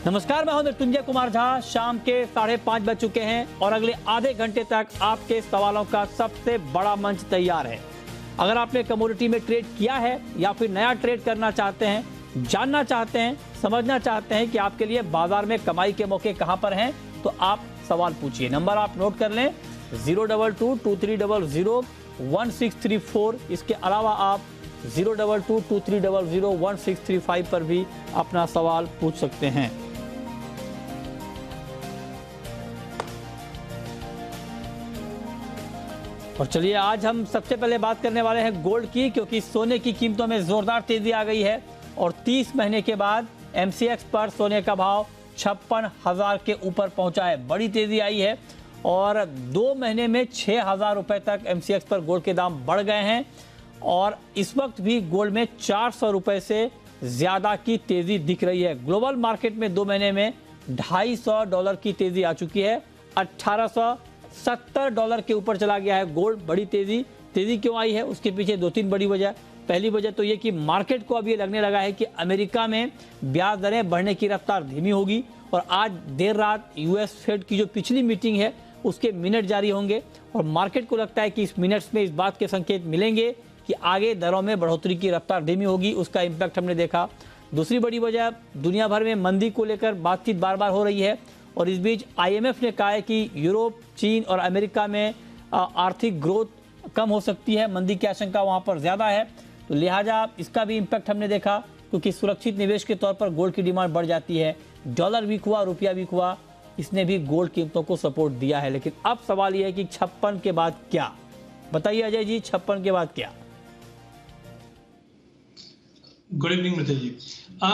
नमस्कार, मैं हूं मृत्युंजय कुमार झा। शाम के 5:30 बज चुके हैं और अगले आधे घंटे तक आपके सवालों का सबसे बड़ा मंच तैयार है। अगर आपने कमोडिटी में ट्रेड किया है या फिर नया ट्रेड करना चाहते हैं, जानना चाहते हैं, समझना चाहते हैं कि आपके लिए बाजार में कमाई के मौके कहां पर हैं, तो आप सवाल पूछिए। नंबर आप नोट कर लें 02223001634। इसके अलावा आप 02223001635 पर भी अपना सवाल पूछ सकते हैं। और चलिए आज हम सबसे पहले बात करने वाले हैं गोल्ड की, क्योंकि सोने की कीमतों में जोरदार तेजी आ गई है और 30 महीने के बाद एमसीएक्स पर सोने का भाव 56,000 के ऊपर पहुंचा है। बड़ी तेजी आई है और 2 महीने में 6,000 रुपए तक एमसीएक्स पर गोल्ड के दाम बढ़ गए हैं और इस वक्त भी गोल्ड में 400 रुपए से ज्यादा की तेजी दिख रही है। ग्लोबल मार्केट में 2 महीने में $250 की तेजी आ चुकी है। 1870 डॉलर के ऊपर चला गया है गोल्ड। बड़ी तेजी क्यों आई है, उसके पीछे 2-3 बड़ी वजह। पहली वजह तो ये कि मार्केट को अब ये लगने लगा है कि अमेरिका में ब्याज दरें बढ़ने की रफ्तार धीमी होगी और आज देर रात यूएस फेड की जो पिछली मीटिंग है उसके मिनट जारी होंगे और मार्केट को लगता है कि इस मिनट्स में इस बात के संकेत मिलेंगे कि आगे दरों में बढ़ोतरी की रफ्तार धीमी होगी। उसका इम्पैक्ट हमने देखा। दूसरी बड़ी वजह, दुनिया भर में मंदी को लेकर बातचीत बार बार हो रही है और इस बीच आईएमएफ ने कहा है कि यूरोप, चीन और अमेरिका में आर्थिक ग्रोथ कम हो सकती है, मंदी की आशंका वहां पर ज्यादा है, तो लिहाजा इसका भी इम्पैक्ट हमने देखा। क्योंकि सुरक्षित निवेश के तौर पर गोल्ड की डिमांड बढ़ जाती है। डॉलर वीक हुआ, रुपया वीक हुआ, इसने भी गोल्ड कीमतों को सपोर्ट दिया है। लेकिन अब सवाल यह है कि 56 के बाद क्या? बताइए अजय जी, 56 के बाद क्या? गुड इवनिंग मित्र जी।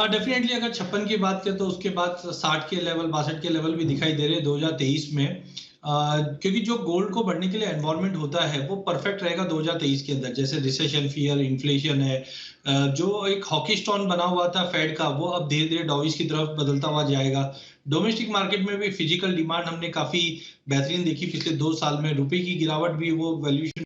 डेफिनेटली अगर 56 की बात करें तो उसके बाद 60 के लेवल, 62 के लेवल भी दिखाई दे रहे हैं 2023 में। क्योंकि जो गोल्ड को बढ़ने के लिए एनवायरनमेंट होता है वो परफेक्ट रहेगा 2023 के अंदर। जैसे रिसेशन फियर, इन्फ्लेशन है, जो एक हॉकी स्टोन बना हुआ था फेड का, वो अब धीरे धीरे डॉविस की तरफ बदलता हुआ जाएगा। डोमेस्टिक मार्केट में भी फिजिकल डिमांड हमने काफी बेहतरीन देखी पिछले 2 साल में। रुपए की गिरावट भी, वो वैल्यूएशन,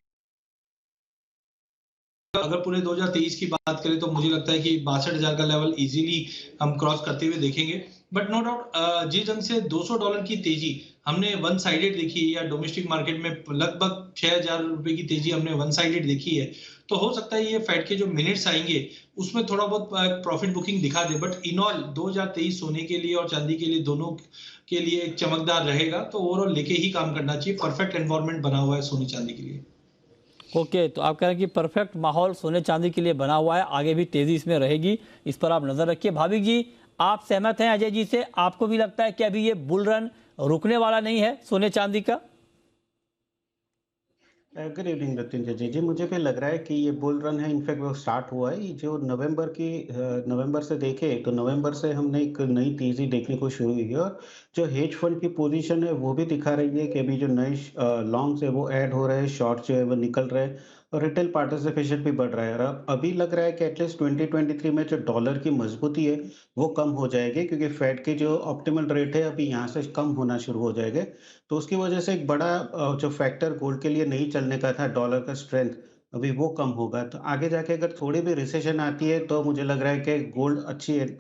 अगर पूरे 2023 की बात करें तो मुझे लगता है कि 62,000 का लेवल इजीली हम क्रॉस करते हुए देखेंगे। बट नो डाउट जिस ढंग से $200 की तेजी हमने वन साइडेड देखी है, या डोमेस्टिक मार्केट में लगभग 6,000 रुपए की तेजी हमने वन साइडेड देखी है, तो हो सकता है ये फेड के जो मिनट्स आएंगे उसमें थोड़ा बहुत प्रॉफिट बुकिंग दिखा दे। बट इन ऑल 2023 सोने के लिए और चांदी के लिए, दोनों के लिए एक चमकदार रहेगा। तो ओवरऑल लेके ही काम करना चाहिए। परफेक्ट एनवायरनमेंट बना हुआ है सोने चांदी के लिए। ओके, तो आप कह रहे हैं कि परफेक्ट माहौल सोने चांदी के लिए बना हुआ है, आगे भी तेजी इसमें रहेगी, इस पर आप नजर रखिए। भाविक जी, आप सहमत हैं अजय जी से? आपको भी लगता है कि अभी ये बुल रन रुकने वाला नहीं है सोने चांदी का? गुड इवनिंग मृत्युंजय जी। जी, मुझे भी लग रहा है कि ये बुल रन है, इनफैक्ट वो स्टार्ट हुआ है। ये जो नवंबर से देखे तो नवंबर से हमने एक नई तेजी देखने को शुरू हुई है और जो हेज फंड की पोजीशन है वो भी दिखा रही है कि अभी जो नए लॉन्ग्स है वो ऐड हो रहे हैं, शॉर्ट जो है वो निकल रहे हैं और रिटेल पार्टिसिपेशन भी बढ़ रहा है। और अभी लग रहा है कि एटलीस्ट 2023 में जो डॉलर की मजबूती है वो कम हो जाएगी, क्योंकि फेड की जो ऑप्टिमल रेट है अभी यहाँ से कम होना शुरू हो जाएगा। तो उसकी वजह से एक बड़ा जो फैक्टर गोल्ड के लिए नहीं चलने का था, डॉलर का स्ट्रेंथ, अभी वो कम होगा। तो आगे जाके अगर थोड़ी भी रिसेशन आती है तो मुझे लग रहा है कि गोल्ड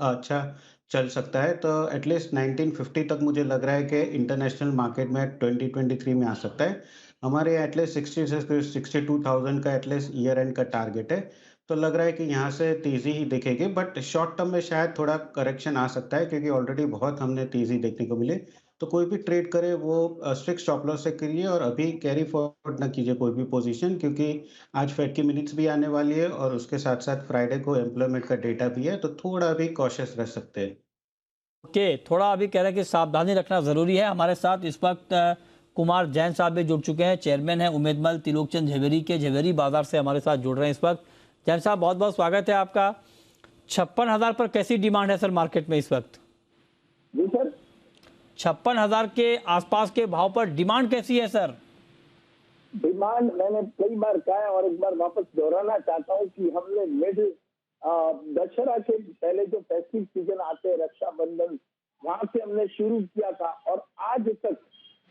अच्छा चल सकता है। तो एटलीस्ट 1950 तक मुझे लग रहा है कि इंटरनेशनल मार्केट में 2023 में आ सकता है। हमारे यहाँ एटलीस्ट 60 से 62,000 का एटलीस्ट ईयर एंड का टारगेट है। तो लग रहा है कि यहाँ से तेजी ही दिखेगी, बट शॉर्ट टर्म में शायद थोड़ा करेक्शन आ सकता है, क्योंकि ऑलरेडी बहुत हमने तेजी देखने को मिले। तो कोई भी ट्रेड करे वो स्ट्रिक्ट स्टॉप लॉस से करिए और अभी कैरी फॉरवर्ड ना कीजिए कोई भी पोजीशन, क्योंकि आज फेड की मिनट्स भी आने वाली है और उसके साथ साथ फ्राइडे को एम्प्लॉयमेंट का डेटा भी है, तो थोड़ा भी कॉशियस रह सकते हैं। ओके, थोड़ा अभी कह रहे हैं कि सावधानी रखना जरूरी है। हमारे साथ इस वक्त कुमार जैन साहब भी जुड़ चुके हैं, चेयरमैन है उम्मेदमल त्रिलोकचंद झवेरी के, झवेरी बाजार से हमारे साथ जुड़ रहे हैं इस वक्त। जैन साहब, बहुत बहुत स्वागत है आपका। 56,000 पर कैसी डिमांड है सर मार्केट में इस वक्त? जी सर, 56,000 के आसपास के भाव पर डिमांड कैसी है सर? डिमांड मैंने कई बार कहा है और एक बार वापस दोहराना चाहता हूँ कि हमने मिड दशहरा के पहले जो फेस्टिव सीजन आते हैं, रक्षाबंधन, वहां से हमने शुरू किया था और आज तक,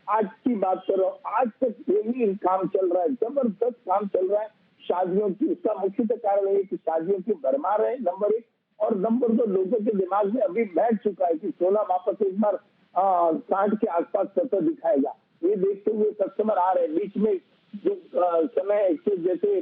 आज की बात करो, आज तक यही काम चल रहा है। जबरदस्त काम चल रहा है शादियों की। इसका मुख्य कारण ये कि शादियों की भरमार है, नंबर 1। और नंबर 2, लोगों के दिमाग में अभी बैठ चुका है कि सोना वापस एक बार 60 के आसपास सतह दिखाएगा। ये देखते हुए कस्टमर आ रहे हैं। बीच में जो समय एक्सचेंज जैसे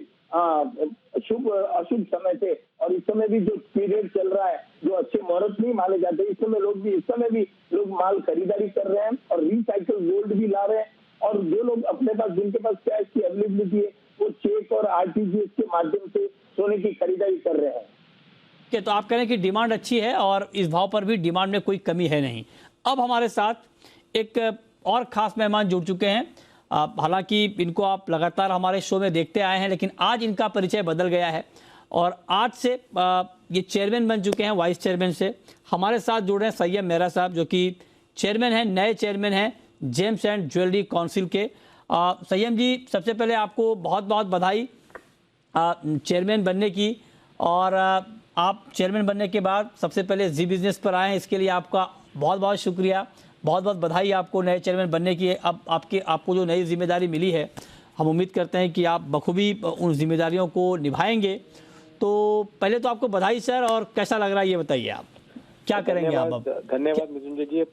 शुभ अशुभ समय थे और इस समय भी जो पीरियड चल रहा है, जो अच्छे मुहूर्त नहीं माने जाते, इस समय भी लोग माल खरीदारी कर रहे हैं और रिसाइकल गोल्ड भी ला रहे हैं। और जो लोग अपने पास, जिनके पास कैश की अवेलेबिलिटी है, वो चेक और आरटीजीएस के माध्यम से सोने की खरीदारी कर रहे हैं। तो आप कह रहे हैं कि डिमांड अच्छी है और इस भाव पर भी डिमांड में कोई कमी है नहीं। अब हमारे साथ एक और खास मेहमान जुड़ चुके हैं। हालांकि इनको आप लगातार हमारे शो में देखते आए हैं, लेकिन आज इनका परिचय बदल गया है और आज से ये चेयरमैन बन चुके हैं, वाइस चेयरमैन से। हमारे साथ जुड़ रहे हैं सैयद मेहरा साहब, जो कि चेयरमैन हैं, नए चेयरमैन हैं जेम्स एंड ज्वेलरी काउंसिल के। सैयद जी, सबसे पहले आपको बहुत बहुत बधाई चेयरमैन बनने की। और आप चेयरमैन बनने के बाद सबसे पहले जी बिजनेस पर आए हैं, इसके लिए आपका बहुत बहुत शुक्रिया, बहुत बहुत बधाई आपको नए चेयरमैन बनने की। अब आपको जो नई जिम्मेदारी मिली है, हम उम्मीद करते हैं कि आप बखूबी उन जिम्मेदारियों को निभाएंगे। तो पहले तो आपको बधाई सर, और कैसा लग रहा है ये बताइए, आप क्या करेंगे आप अब? धन्यवाद मिथुन जी।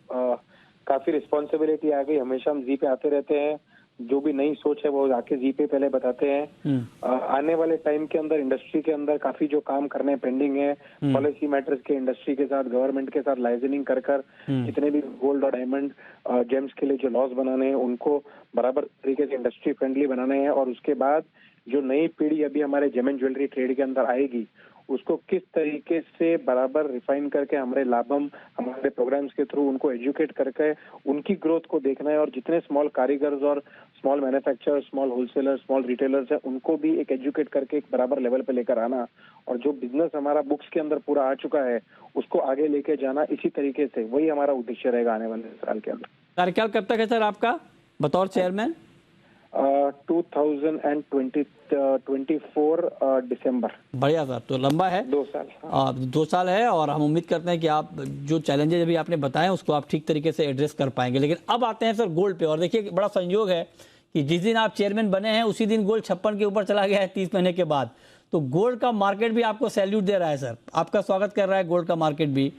काफी रिस्पॉन्सिबिलिटी आ गई। हमेशा हम जी पे आते रहते हैं, जो भी नई सोच है वो आके जी पे पहले बताते हैं। आने वाले टाइम के अंदर इंडस्ट्री के अंदर काफी जो काम करने पेंडिंग है, पॉलिसी मैटर्स के इंडस्ट्री के साथ, गवर्नमेंट के साथ लाइजनिंग कर जितने भी गोल्ड और डायमंड जेम्स के लिए जो लॉस बनाने हैं, उनको बराबर तरीके से इंडस्ट्री फ्रेंडली बनाने हैं। और उसके बाद जो नई पीढ़ी अभी हमारे जेम एंड ज्वेलरी ट्रेड के अंदर आएगी, उसको किस तरीके से बराबर रिफाइन करके हमारे लाभम, हमारे प्रोग्राम्स के थ्रू उनको एजुकेट करके उनकी ग्रोथ को देखना है। और जितने स्मॉल कारीगर्स और small manufacturers, small wholesalers, small retailers हैं, उनको भी एक एजुकेट करके एक बराबर लेवल पे लेकर आना। और जो बिजनेस हमारा बुक्स के अंदर पूरा आ चुका है, उसको आगे लेके जाना इसी तरीके से, वही हमारा उद्देश्य रहेगा आने वाले साल के अंदर। कार्यकाल कब तक है सर आपका बतौर चेयरमैन? 2024 दिसंबर। बढ़िया सर, तो लंबा है, 2 साल। 2 साल है। और हम उम्मीद करते हैं कि आप जो चैलेंजेस अभी आपने बताए उसको आप ठीक तरीके से एड्रेस कर पाएंगे। लेकिन अब आते हैं सर गोल्ड पे। और देखिए, बड़ा संयोग है कि जिस दिन आप चेयरमैन बने हैं उसी दिन गोल्ड 56 के ऊपर चला गया है 30 महीने के बाद। तो गोल्ड का मार्केट भी आपको सैल्यूट दे रहा है सर, आपका स्वागत कर रहा है गोल्ड का मार्केट भी।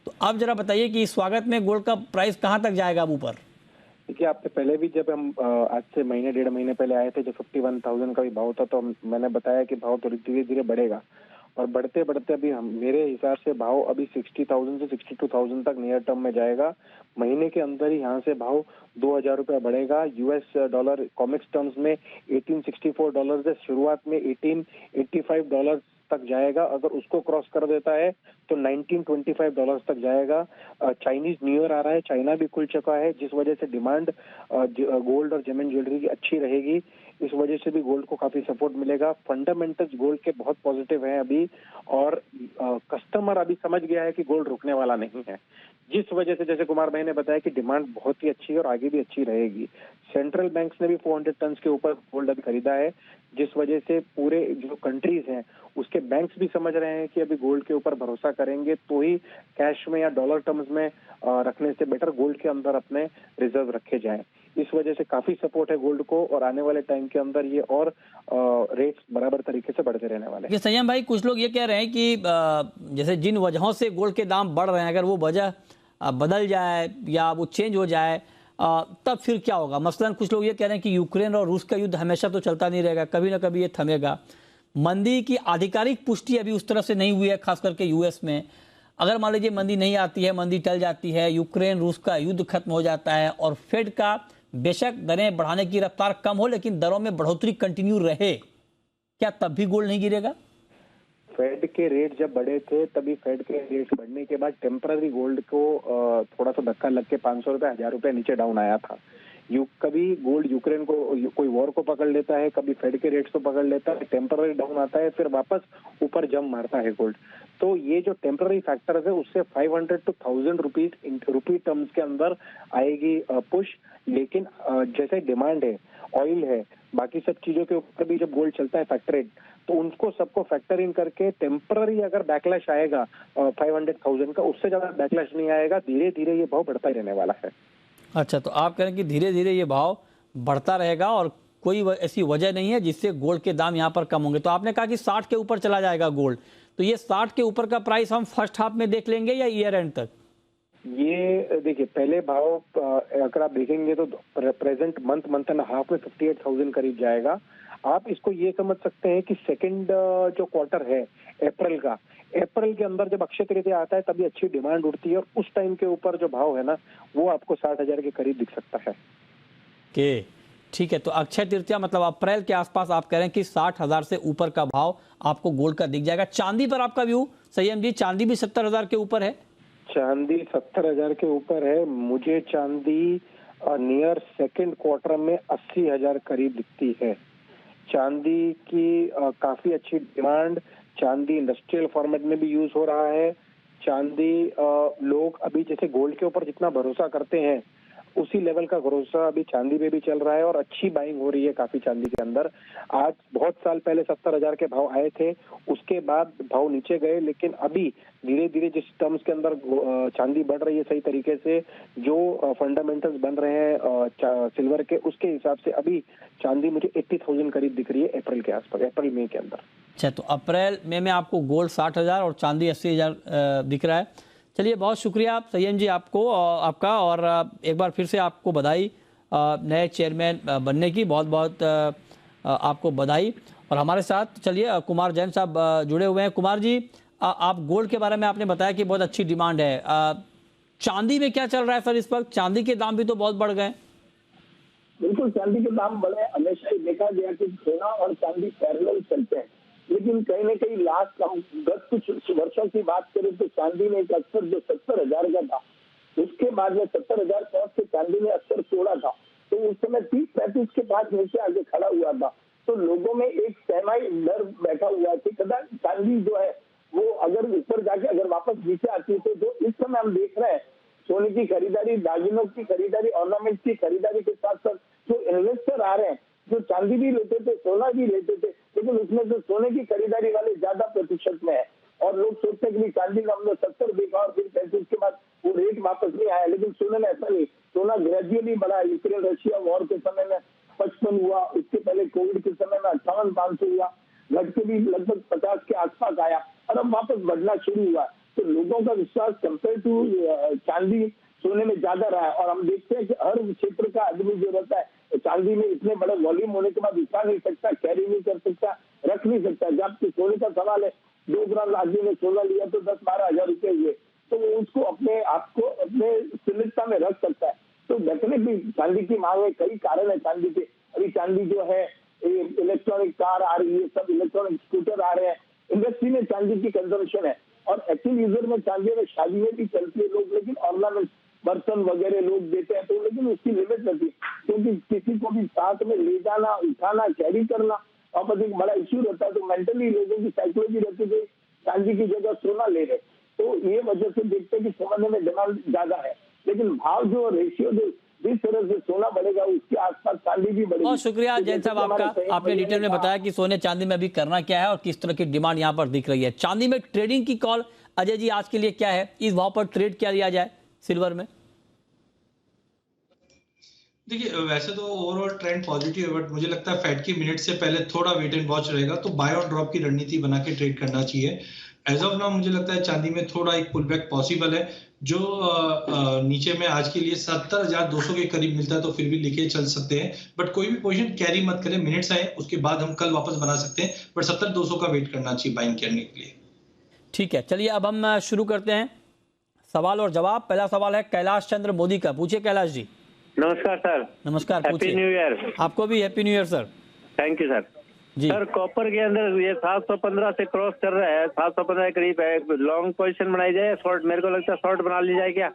तो अब जरा बताइए कि इस स्वागत में गोल्ड का प्राइस कहाँ तक जाएगा अब ऊपर? देखिए, आपसे पहले भी जब हम आज से महीने 1.5 महीने पहले आए थे, जब 51,000 का भी भाव था, तो मैंने बताया कि भाव तो धीरे धीरे बढ़ेगा। और बढ़ते बढ़ते अभी मेरे हिसाब से भाव अभी 60,000 से 62,000 तक नियर टर्म में जाएगा। महीने के अंदर ही यहाँ से भाव 2,000 रुपया बढ़ेगा। यूएस डॉलर कॉमिक्स टर्म्स में $1864 से शुरुआत में $1885 तक जाएगा। अगर उसको क्रॉस कर देता है तो $1925 तक जाएगा। चाइनीज न्यू ईयर आ रहा है, चाइना भी खुल चुका है, जिस वजह से डिमांड गोल्ड और जेम एंड ज्वेलरी की अच्छी रहेगी। इस वजह से भी गोल्ड को काफी सपोर्ट मिलेगा। फंडामेंटल्स गोल्ड के बहुत पॉजिटिव हैं अभी, और कस्टमर अभी समझ गया है कि गोल्ड रुकने वाला नहीं है। जिस वजह से, जैसे कुमार भाई ने बताया, कि डिमांड बहुत ही अच्छी है और आगे भी अच्छी रहेगी। सेंट्रल बैंक्स ने भी 400 टन के ऊपर गोल्ड अभी खरीदा है, जिस वजह से पूरे जो कंट्रीज हैं उसके बैंक्स भी समझ रहे हैं कि अभी गोल्ड के ऊपर भरोसा करेंगे तो ही कैश में या डॉलर टर्म्स में रखने से बेटर गोल्ड के अंदर अपने रिजर्व रखे जाएं। इस वजह से काफी सपोर्ट है गोल्ड को, और आने वाले टाइम के अंदर ये और रेट्स बराबर तरीके से बढ़ते रहने वाले हैं। ये संयम भाई, कुछ लोग ये कह रहे हैं कि जैसे जिन वजहों से गोल्ड के दाम बढ़ रहे हैं, अगर वो वजह बदल जाए या वो चेंज हो जाए तब फिर क्या होगा? मसलन कुछ लोग ये कह रहे हैं कि यूक्रेन और रूस का युद्ध हमेशा तो चलता नहीं रहेगा, कभी ना कभी ये थमेगा। मंदी की आधिकारिक पुष्टि अभी उस तरफ से नहीं हुई है, खास करके यूएस में। अगर मान लीजिए मंदी नहीं आती है, मंदी टल जाती है, यूक्रेन रूस का युद्ध खत्म हो जाता है और फेड का बेशक दरें बढ़ाने की रफ्तार कम हो लेकिन दरों में बढ़ोतरी कंटिन्यू रहे, क्या तब भी गोल्ड नहीं गिरेगा? फेड के रेट जब बढ़े थे, तभी फेड के रेट बढ़ने के बाद टेम्पररी गोल्ड को थोड़ा सा धक्का लग के 500 रुपए 1000 रुपए नीचे डाउन आया था। कभी गोल्ड यूक्रेन को कोई वॉर को पकड़ लेता है, कभी फेड के रेट्स को पकड़ लेता है, टेम्पररी डाउन आता है, फिर वापस ऊपर जंप मारता है गोल्ड। तो ये जो टेम्पररी फैक्टर्स है उससे 500 to 1000 रुपी टर्म्स के अंदर आएगी पुश। लेकिन जैसे डिमांड है, ऑयल है, बाकी सब चीजों के ऊपर भी जब गोल्ड चलता है फैक्टर रेट, तो उनको सबको फैक्टर इन करके टेम्पररी अगर बैकलैश आएगा 500,000 का, उससे ज्यादा बैकलैश नहीं आएगा। धीरे धीरे ये भाव बढ़ता ही रहने वाला है। अच्छा, तो आप कह रहे हैं कि धीरे धीरे ये भाव बढ़ता रहेगा और कोई ऐसी वजह नहीं है जिससे गोल्ड के दाम यहाँ पर कम होंगे। तो आपने कहा कि 60 के ऊपर चला जाएगा गोल्ड, तो ये 60 के ऊपर का प्राइस हम फर्स्ट हाफ में देख लेंगे या ईयर एंड तक? ये देखिए, पहले भाव अगर आप देखेंगे तो प्रेजेंट मंथ एंड हाफ में 58,000 करीब जाएगा। आप इसको ये समझ सकते हैं कि सेकंड जो क्वार्टर है अप्रैल के अंदर जब अक्षय तृतीया आता है तभी अच्छी डिमांड उठती है और उस टाइम के ऊपर जो भाव है ना वो आपको 60,000 के करीब दिख सकता है। के ठीक है, तो अक्षय तृतीया मतलब अप्रैल के आसपास आप कह रहे हैं कि 60,000 से ऊपर का भाव आपको गोल्ड का दिख जाएगा। चांदी पर आपका व्यू संयम जी? चांदी भी 70,000 के ऊपर है। चांदी 70,000 के ऊपर है। मुझे चांदी नियर सेकंड क्वार्टर में 80,000 करीब दिखती है। चांदी की काफी अच्छी डिमांड, चांदी इंडस्ट्रियल फॉर्मेट में भी यूज हो रहा है। चांदी लोग अभी जैसे गोल्ड के ऊपर जितना भरोसा करते हैं उसी लेवल का भरोसा अभी चांदी पे भी चल रहा है और अच्छी बाइंग हो रही है काफी चांदी के अंदर। आज बहुत साल पहले 70,000 के भाव आए थे, उसके बाद भाव नीचे गए, लेकिन अभी धीरे धीरे जिस टर्म्स के अंदर चांदी बढ़ रही है सही तरीके से, जो फंडामेंटल्स बन रहे हैं सिल्वर के, उसके हिसाब से अभी चांदी मुझे 80,000 करीब दिख रही है अप्रैल के आसपास, अप्रैल मई के अंदर। अच्छा, तो अप्रैल मई में आपको गोल्ड 60,000 और चांदी 80,000 दिख रहा है। चलिए, बहुत शुक्रिया संयम जी आपको आपका, और एक बार फिर से आपको बधाई नए चेयरमैन बनने की, बहुत बहुत आपको बधाई। और हमारे साथ चलिए कुमार जैन साहब जुड़े हुए हैं। कुमार जी, आप गोल्ड के बारे में आपने बताया कि बहुत अच्छी डिमांड है, चांदी में क्या चल रहा है सर इस वक्त? चांदी के दाम भी तो बहुत बढ़ गए। बिल्कुल, चांदी के दाम बढ़े। हमेशा ही देखा गया कि सोना और चांदी पैरेलल चलते हैं, लेकिन कहीं ना कहीं लास्ट गत कुछ वर्षों की बात करें तो चांदी ने एक अक्सर जो 70,000 का था, उसके बाद में 70,000 पहुंच के चांदी ने अक्सर तोड़ा था, तो उस समय 30-35 के बाद नीचे आगे खड़ा हुआ था। तो लोगों में एक सहमाई डर बैठा हुआ कि कदा चांदी जो है वो अगर ऊपर जाके अगर वापस नीचे आती है तो जो इस समय हम देख रहे हैं सोने की खरीदारी, दागिनों की खरीदारी, ऑर्नामेंट की खरीदारी के साथ साथ जो इन्वेस्टर आ रहे हैं, जो चांदी भी लेते थे, सोना भी लेते थे, लेकिन उसमें से सोने की खरीदारी वाले ज्यादा प्रतिशत में है। और लोग सोचते हैं कि चांदी का हमने 70 देखा और फिर 35 के बाद वो रेट वापस नहीं आया, लेकिन सोने में ऐसा नहीं। सोना ग्रेजुअली बढ़ा। यूक्रेन रशिया वॉर के समय में 55 हुआ, उसके पहले कोविड के समय में 58,500 हुआ, घट के भी लगभग 50 के आसपास आया और अब वापस बढ़ना शुरू हुआ। तो लोगों का विश्वास कंपेयर टू चांदी सोने में ज्यादा रहा है। और हम देखते हैं कि हर क्षेत्र का आदमी जो रहता है चांदी में इतने बड़े वॉल्यूम होने के बाद उठा नहीं सकता, कैरी नहीं कर सकता, रख नहीं सकता। जबकि सोने का सवाल है, 2 ग्राम आदमी ने सोना लिया तो 10-12 हजार रुपए हुए, तो वो उसको अपने आप को अपने सीमितता में रख सकता है। तो डेफिनेटली चांदी की मांग है, कई कारण है चांदी के। अभी चांदी जो है, इलेक्ट्रॉनिक कार आ रही है, सब इलेक्ट्रॉनिक स्कूटर आ रहे हैं, इंडस्ट्री में चांदी की कंजम्पशन है। और एक्चुअल यूजर में चांदी में शादी में भी चलती है लोग, लेकिन ऑर्नामेंट बर्तन वगैरह लोग देते हैं, तो लेकिन उसकी लिमिट रहती है, क्योंकि किसी को भी साथ में ले जाना, उठाना, कैरी करना और एक बड़ा इश्यू रहता है। तो मेंटली लोगों की साइकोलॉजी रहती है चांदी की जगह सोना ले रहे, तो ये वजह से देखते हैं कि सोने में डिमांड ज्यादा है, लेकिन भाव जो रेशियो जो जिस तरह से सोना बढ़ेगा उसके आसपास चांदी भी बढ़ेगी। बहुत शुक्रिया जैन साहब आपका, आपने डिटेल में बताया कि सोने चांदी में अभी करना क्या है और किस तरह की डिमांड यहाँ पर दिख रही है। चांदी में ट्रेडिंग की कॉल अजय जी आज के लिए क्या है? इस भाव पर ट्रेड क्या लिया जाए सिल्वर में? देखिए, वैसे तो ओवरऑल ट्रेंड पॉजिटिव है, बट मुझे लगता है फेड की मिनट से पहले थोड़ा वेट एंड वॉच रहेगा, तो बाय और ड्रॉप की रणनीति बना के ट्रेड करना चाहिए। एज ऑफ नाउ मुझे लगता है चांदी में थोड़ा एक पुल बैक पॉसिबल है, जो नीचे में आज के लिए 70,200 के करीब मिलता है तो फिर भी लेके चल सकते हैं, बट कोई भी पोजीशन कैरी मत करें, मिनट्स आए उसके बाद हम कल वापस बना सकते हैं, बट 70,200 का वेट करना चाहिए बाइंग करने के लिए। ठीक है, चलिए अब हम शुरू करते हैं सवाल और जवाब। पहला सवाल है कैलाश चंद्र मोदी का। पूछिए कैलाश जी। नमस्कार सर। नमस्कार, हैप्पी न्यू ईयर। आपको भी happy new year sir. Thank you sir. जी सर, कॉपर के अंदर ये 715 से क्रॉस कर रहा है, 715 के करीब है, लॉन्ग पोजीशन बनाई जाए, शॉर्ट मेरे को लगता है शॉर्ट बना ली जाए क्या?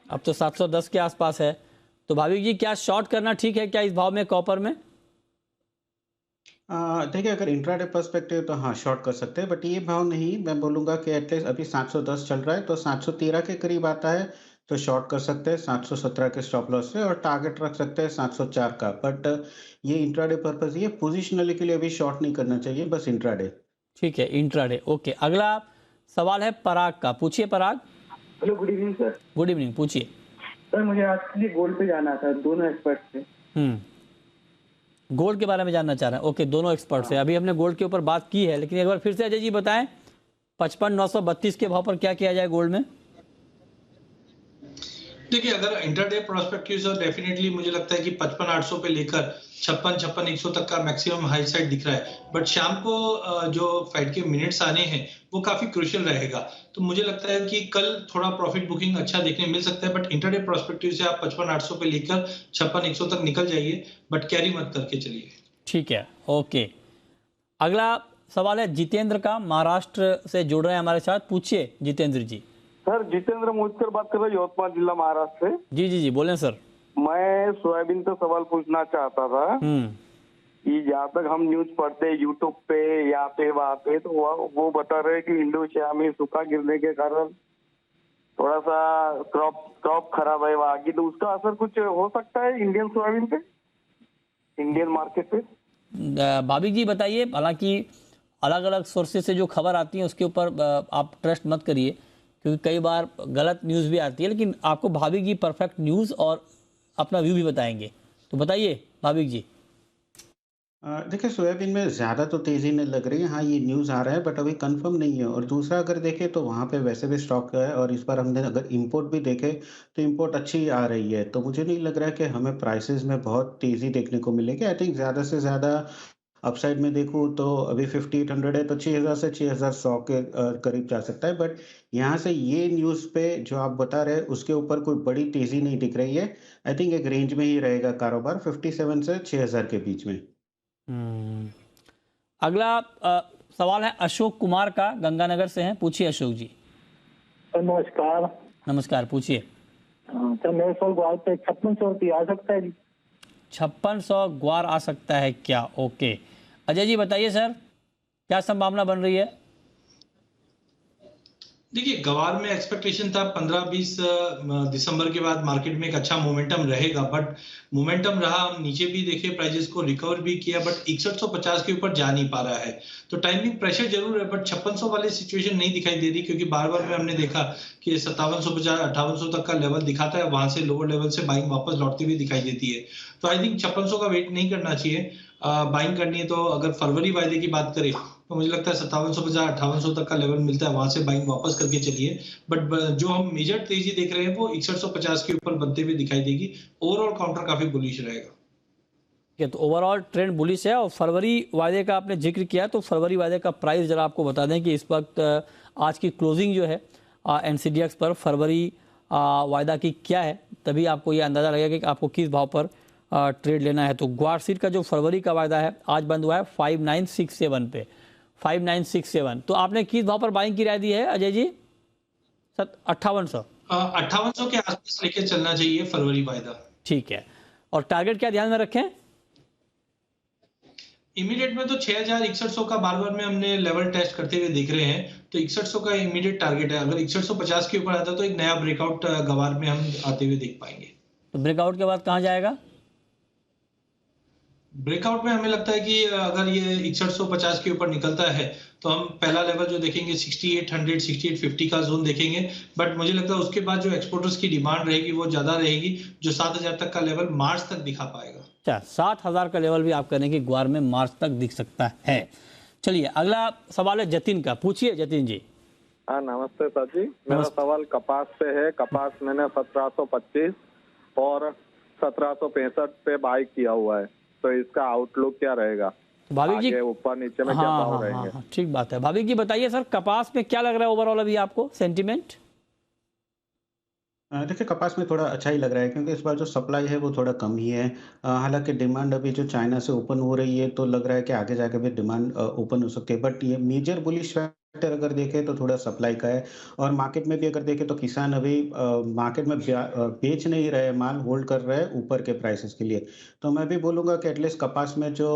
अब तो 710 के आसपास है, तो भाविक जी क्या शॉर्ट करना ठीक है क्या इस भाव में कॉपर में? देखिए, अगर इंट्राडे पर्सपेक्टिव तो हाँ शॉर्ट कर सकते हैं, बट ये भाव नहीं। मैं बोलूँगा कि एटलीस्ट अभी 710 चल रहा है, तो 713 के करीब आता है तो शॉर्ट कर सकते हैं 717 के स्टॉप लॉस से, और टारगेट रख सकते हैं 704 का। बट ये इंट्राडे पर्पस, ये पोजिशनली के लिए अभी शॉर्ट नहीं करना चाहिए, बस इंट्राडे। ठीक है, इंट्राडे। ओके, अगला सवाल है पराग का। पूछिए Parag. Hello, good evening sir. Good evening, पूछिए सर। मुझे आज के लिए गोल्ड पे जाना था, दोनों एक्सपर्ट से। गोल्ड के बारे में जानना चाह रहे हैं। ओके, दोनों एक्सपर्ट से। अभी हमने गोल्ड के ऊपर बात की है, लेकिन एक बार फिर से अजय जी बताएं 55,932 के भाव पर क्या किया जाए गोल्ड में? देखिए, अगर इंटरडे प्रोस्पेक्टिव से डेफिनेटली मुझे लगता है कि 55,800 पे लेकर 56,100 तक का मैक्सिमम हाई साइड दिख रहा है। बट शाम को जो फेड के मिनट्स आने हैं वो काफी क्रूशियल रहेगा, तो मुझे लगता है कि कल थोड़ा प्रॉफिट बुकिंग अच्छा देखने मिल सकता है। बट इंटरडे प्रोस्पेक्टिव से आप 55,800 पे लेकर 56,100 तक निकल जाइए, बट कैरी मत करके चलिए। ठीक है, ओके। अगला सवाल है जितेंद्र का, महाराष्ट्र से जुड़ रहे हैं हमारे साथ। पूछिए जितेंद्र जी। सर, जितेंद्र मुझकर बात कर रहा हूँ, यवतमाळ जिला महाराष्ट्र से। जी जी जी, बोलें सर। मैं सोयाबीन का सवाल पूछना चाहता था कि जहाँ तक हम न्यूज पढ़ते हैं यूट्यूब पे या पे वहाँ पे, तो वो बता रहे हैं कि इंडोनेशिया में सूखा गिरने के कारण थोड़ा सा क्रॉप खराब है वहाँ की, तो उसका असर कुछ हो सकता है इंडियन सोयाबीन पे, इंडियन मार्केट पे? भाभी जी बताइए। हालांकि अलग अलग सोर्सेज से जो खबर आती है उसके ऊपर आप ट्रस्ट मत करिए, क्योंकि कई बार गलत न्यूज़ भी आती है, लेकिन आपको भाभी जी परफेक्ट न्यूज़ और अपना व्यू भी बताएंगे। तो बताइए भाभी जी। देखिए, सोयाबीन में ज़्यादा तो तेज़ी नहीं लग रही है। हाँ, ये न्यूज़ आ रहा है बट अभी कंफर्म नहीं है। और दूसरा अगर देखें तो वहाँ पे वैसे भी स्टॉक है, और इस बार हमने अगर इंपोर्ट भी देखे तो इंपोर्ट अच्छी आ रही है। तो मुझे नहीं लग रहा है कि हमें प्राइसेस में बहुत तेज़ी देखने को मिलेगी। आई थिंक ज़्यादा से ज़्यादा अपसाइड में देखूँ तो अभी 5800 है, तो 6000 से 6100 के करीब जा सकता है। बट यहाँ से ये न्यूज़ पे जो आप बता रहे हैं उसके ऊपर कोई बड़ी तेज़ी नहीं दिख रही है। आई थिंक एक रेंज में ही रहेगा कारोबार, 57 से 6000 के बीच में। अगला सवाल है अशोक कुमार का, गंगानगर से हैं। पूछिए अशोक जी। नमस्कार। नमस्कार, पूछिए। सर, मेरे साल ग्वार पे 5600 रुपये आ सकता है जी? 5600 ग्वार आ सकता है क्या? ओके। अजय जी बताइए सर, क्या संभावना बन रही है? देखिए, गवार में एक्सपेक्टेशन था 15-20 दिसंबर के बाद मार्केट में एक अच्छा मोमेंटम रहेगा, बट मोमेंटम रहा। हम नीचे भी देखे, प्राइजेस को रिकवर भी किया, बट 6150 के ऊपर जा नहीं पा रहा है। तो टाइमिंग प्रेशर जरूर है, बट 5600 वाली सिचुएशन नहीं दिखाई दे रही, क्योंकि बार बार में हमने देखा कि 5750 5800 तक का लेवल दिखाता है, वहां से लोअर लेवल से बाइंग वापस लौटती हुई दिखाई देती है। तो आई थिंक 5600 का वेट नहीं करना चाहिए। बाइंग करनी है तो अगर फरवरी वायदे की बात करें तो मुझे लगता है 5750 5800 तक का लेवल मिलता है, वहां से बाइंग वापस करके चलिए। बट जो हम मेजर तेजी देख रहे हैं वो 6150 के ऊपर बनते हुए दिखाई देगी। ओवरऑल काउंटर काफी बुलिश रहेगा। तो ओवरऑल ट्रेंड बुलिश है। और फरवरी वायदे का आपने जिक्र किया, तो फरवरी वायदे का प्राइस जरा आपको बता दें कि इस वक्त आज की क्लोजिंग जो है NCDX पर फरवरी वायदा की क्या है, तभी आपको ये अंदाजा लगेगा कि आपको किस भाव पर ट्रेड लेना है। तो ग्वार सीड का जो फरवरी का वायदा है आज बंद हुआ है 5967 पे, 5967। तो आपने किस भाव पर बाइंग की राय दी है अजय जी? 5800 5800 के आसपास लेके चलना चाहिए फरवरी वायदा। ठीक है। और टारगेट क्या ध्यान में रखें? इमीडिएट में तो 6100 का बार बार में हमने लेवल टेस्ट करते हुए देख रहे हैं, तो 6100 का इमीडिएट टारगेट है। अगर 6150 के ऊपर आता तो एक नया ब्रेकआउट गवार में हम आते हुए देख पाएंगे। तो ब्रेकआउट के बाद कहां जाएगा? ब्रेकआउट में हमें लगता है कि अगर ये 6150 के ऊपर निकलता है तो हम पहला लेवल जो देखेंगे 6800 6850 का जोन देखेंगे। बट मुझे लगता है उसके बाद जो एक्सपोर्टर्स की डिमांड रहेगी वो ज्यादा रहेगी, जो 7000 तक का लेवल मार्च तक दिखा पाएगा। अच्छा, 7000 का लेवल भी आप कहने की ग्वार में मार्च तक दिख सकता है। चलिए अगला सवाल है जतिन का। पूछिए जतिन जी। हाँ, नमस्ते सर जी। मेरा सवाल कपास पे है। कपास मैंने 1725 और 1765 पे बाय किया हुआ है, तो इसका आउटलुक क्या रहेगा? भाभी जी ऊपर नीचे में क्या भाव रहेंगे? हाँ, ठीक बात है। भाभी जी बताइए सर, कपास में क्या लग रहा है ओवरऑल अभी आपको सेंटीमेंट? देखिए, कपास में थोड़ा अच्छा ही लग रहा है, क्योंकि इस बार जो सप्लाई है वो थोड़ा कम ही है। हालांकि डिमांड अभी जो चाइना से ओपन हो रही है, तो लग रहा है कि आगे जाके भी डिमांड ओपन हो सकती है। बट ये मेजर बुलिश फैक्टर अगर देखें तो थोड़ा सप्लाई का है। और मार्केट में भी अगर देखें तो किसान अभी मार्केट में बेच नहीं रहे, माल होल्ड कर रहे हैं ऊपर के प्राइसेस के लिए। तो मैं भी बोलूँगा कि एटलीस्ट कपास में जो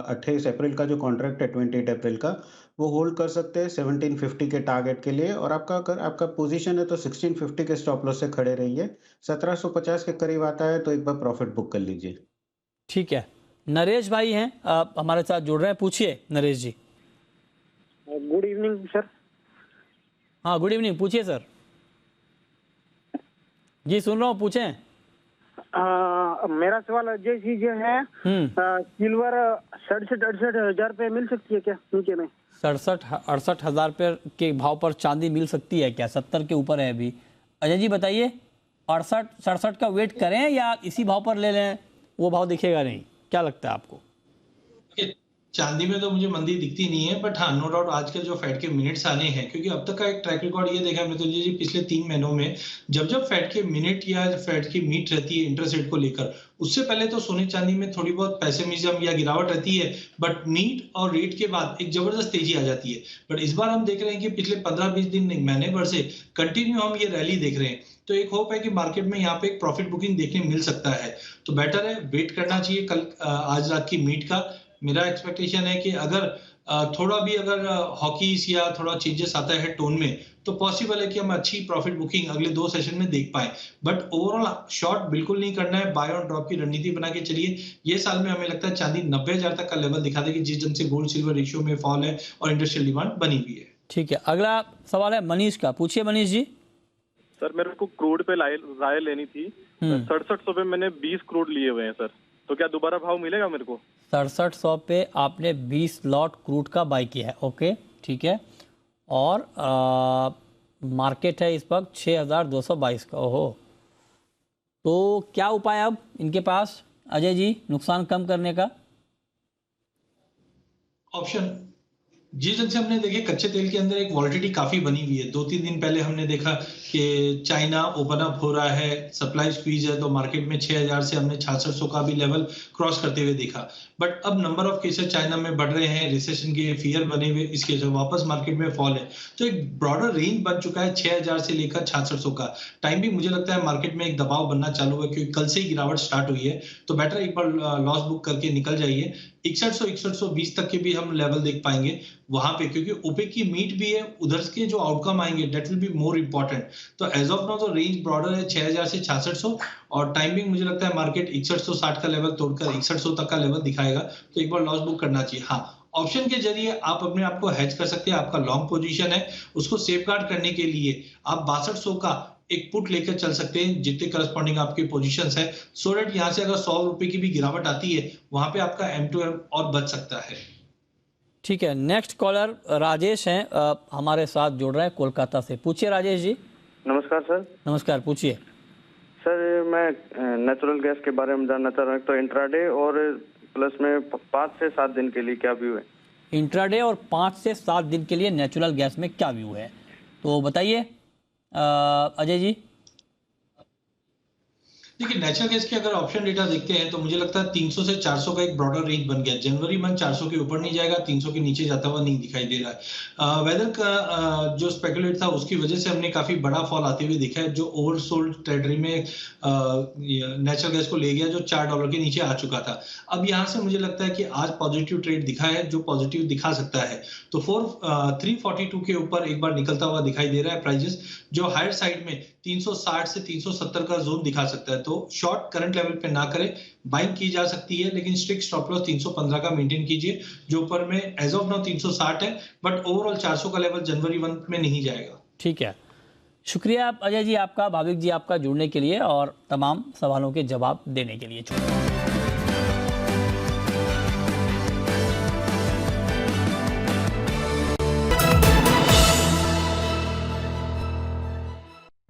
28 अप्रैल का जो कॉन्ट्रैक्ट है 28 अप्रैल का, वो होल्ड कर सकते हैं 1750 के टारगेट के लिए। और आपका अगर आपका पोजीशन है तो 1650 के स्टॉप लॉस से खड़े रहिए। 1750 के करीब आता है तो एक बार प्रॉफिट बुक कर लीजिए। ठीक है। नरेश भाई हैं हमारे साथ जुड़ रहे हैं। पूछिए Naresh ji. Good evening sir. हाँ, गुड इवनिंग। पूछिए सर। जी सुन रहा हूँ, पूछें। मेरा सवाल अजय जी जो है, सिल्वर 67-68 हजार पे मिल सकती है क्या नीचे में? 67-68 हजार के भाव पर चांदी मिल सकती है क्या? 70 के ऊपर है अभी। अजय जी बताइए, 68-67 का वेट करें या इसी भाव पर ले लें? वो भाव दिखेगा नहीं, क्या लगता है आपको? चांदी में तो मुझे मंदी दिखती नहीं है, बट हाँ नो डाउट आजकल जो फेड के मिनट्स आने हैं, क्योंकि अब तक का एक ट्रैक रिकॉर्ड ये देखा हमने तो जी पिछले 3 महीनों में जब जब फेड के मिनट या फेड की मीट रहती है इंटरेस्ट रेट को लेकर, उससे पहले तो सोने चांदी में थोड़ी बहुत पैसिमिज्म या गिरावट रहती है, बट मीट और रेट के बाद एक जबरदस्त तेजी आ जाती है। बट इस बार हम देख रहे हैं कि पिछले 15-20 दिन महीने भर से कंटिन्यू हम ये रैली देख रहे हैं, तो एक होप है कि मार्केट में यहाँ पे एक प्रॉफिट बुकिंग देखने मिल सकता है। तो बेटर है वेट करना चाहिए कल आज रात की मीट का। मेरा एक्सपेक्टेशन है कि अगर थोड़ा भी अगर हॉकीज या थोड़ा चेंजेस आता है टोन में, तो पॉसिबल है कि हम अच्छी प्रॉफिट बुकिंग अगले 2 सेशन में देख पाए। बट ओवरऑल शॉर्ट बिल्कुल नहीं करना है, बाय ऑन ड्रॉप की रणनीति बना के चलिए। ये साल में हमें लगता है चांदी 90,000 तक का लेवल दिखा देगी, जिस जन से गोल्ड सिल्वर रेशियो में फॉल है और इंडस्ट्रियल डिमांड बनी हुई है। ठीक है, अगला सवाल है मनीष का। पूछिए मनीष जी। सर मेरे को क्रूड पे राय लेनी थी। 6700 पे मैंने 20 क्रूड लिए हुए हैं सर, तो क्या दोबारा भाव मिलेगा मेरे को? 6700 पे आपने 20 लॉट क्रूड का बाई किया है, ओके ठीक है। और मार्केट है इस वक्त 6222 का। ओहो, तो क्या उपाय अब इनके पास अजय जी नुकसान कम करने का? ऑप्शन जिस जन से हमने देखे कच्चे तेल के अंदर एक वॉलिटिलिटी काफी बनी हुई है। 2-3 दिन पहले हमने देखा कि चाइना ओपन अप हो रहा है, सप्लाई स्क्वीज है, तो मार्केट में 6000 से हमने 6600 का भी लेवल क्रॉस करते हुए देखा। बट अब नंबर ऑफ केसेस चाइना में बढ़ रहे हैं, रिसेशन के फियर बने हुए, इसके जो वापस मार्केट में फॉल है, तो एक ब्रॉडर रेंज बन चुका है 6000 से लेकर 6600 का। टाइम भी मुझे लगता है मार्केट में एक दबाव बनना चालू है, क्योंकि कल से ही गिरावट स्टार्ट हुई है। तो बेटर एक बार लॉस बुक करके निकल जाइए। 6100-6120 तक के भी हम लेवल देख पाएंगे वहां पे, क्योंकि ओपेक की मीट भी है, उधर के जो आउटकम आएंगे that will be more important. तो एज ऑफ नाउ तो रेंज ब्रॉडर है 6000 से 6600, और टाइमिंग मुझे लगता है मार्केट 6160 का लेवल तोड़कर 6100 तक का लेवल दिखाएगा, तो एक बार लॉस बुक करना चाहिए। हाँ, ऑप्शन के जरिए आप अपने आप को हेज कर सकते हैं। आपका लॉन्ग पोजीशन है, उसको सेफगार्ड करने के लिए आप 6200 का एक पुट लेकर चल सकते हैं, जितने करस्पॉन्डिंग आपके पोजीशंस है, सो दैट यहाँ से अगर 100 रुपए की भी गिरावट आती है, वहां पे आपका M2M और बच सकता है। ठीक है, नेक्स्ट कॉलर राजेश हैं, हमारे साथ जुड़ रहे हैं कोलकाता से। पूछिए राजेश जी। नमस्कार सर। नमस्कार, पूछिए सर। मैं नेचुरल गैस के बारे में जानना चाह रहा हूँ, तो इंट्राडे और प्लस में 5 से 7 दिन के लिए क्या व्यू है? इंट्राडे और 5 से 7 दिन के लिए नेचुरल गैस में क्या व्यू है, तो बताइए अजय जी। देखिए नेचुरल गैस के अगर ऑप्शन डेटा देखते हैं तो मुझे लगता है 300 से 400 का एक ब्रॉडर रेंज बन गया। जनवरी मंथ 400 के ऊपर नहीं जाएगा, 300 के नीचे जाता हुआ नहीं दिखाई दे रहा है। वेदर का जो स्पेकुलेट था उसकी वजह से हमने काफी बड़ा फॉल आते हुए देखा है, जो ओवरसोल्ड टेरिटरी में नेचुरल गैस को ले गया, जो $4 के नीचे आ चुका था। अब यहाँ से मुझे लगता है कि आज पॉजिटिव ट्रेड दिखा है, जो पॉजिटिव दिखा सकता है। तो 342 के ऊपर एक बार निकलता हुआ दिखाई दे रहा है प्राइजेस, जो हायर साइड में 360 से 370 का जोन दिखा सकता है। तो शॉर्ट करंट लेवल पे ना करें, बाइंग की जा सकती है, लेकिन स्ट्रिक्ट स्टॉप लॉस 315 का मेंटेन कीजिए, जो ऊपर में एज ऑफ नाउ 360 है, बट ओवरऑल 400 का लेवल जनवरी मंथ में नहीं जाएगा। ठीक है, शुक्रिया अजय जी आपका, भाविक जी आपका जुड़ने के लिए और तमाम सवालों के जवाब देने के लिए।